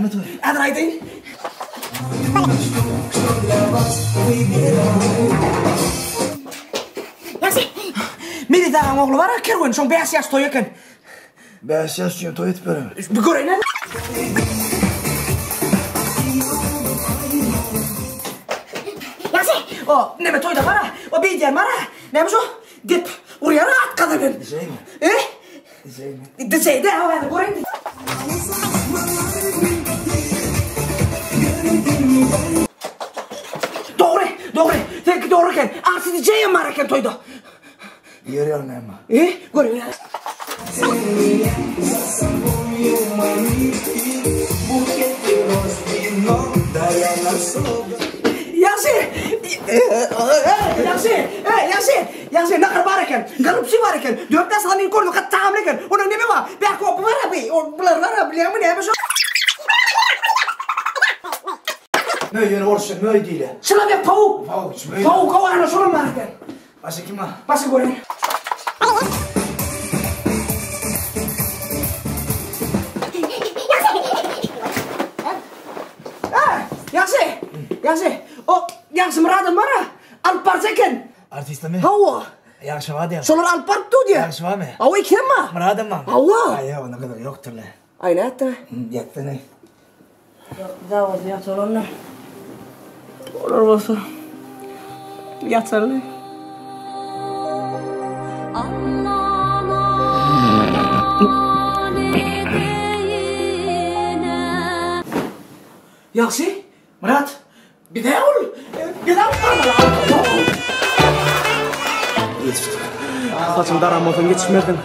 Rahmet ol. Hadi aydın. Yaxşı. Meri dağın oğlu var, kervan şoň 5 ýaş toy eken. 5 yaş için toy etip berem. Bir göreýin. Yaxşı. O neme toyda var ha? O beýdýär var ha? Näme şo? Dip urýar atkadan. Dizeymi? Dizeymi? Dizeyde ha, hadi göreýin. Doğru. Tek doğru eken. Arsı diyeceğim var eken toyda. Yürüyorum ama. Görün ya. Yasin, ne kadar var eken? Garipsi var eken. 4 saniye koydu, kat tamam eken. Onun ne mi var? Bir kopu var abi. Bunlar var abi. Biliyor musun ne yapıyorsun? Möjön orsun, möj değil. Şuna bir pavuk. Pavuk kovarına sorun var eken. Başka kim var? Başka görün. Yaxşı mıradın var ha? Alpar çeken. Artista mi? Hava. Yaxşı var diye. Solar alpar tu diye. Yaxşı var mı? Hava iken mi? Mıradın mı? Hava. Ay ya, ne kadar yoktur lan. Ay ne hatta? Yaktı ne? Zavaz yatar onlar. Olur olsa. Yatarlar. Yaxşı. Murat. Bir daha ol. Bir daha ol. Yetiştik. Saçım daranmadan geçmedin.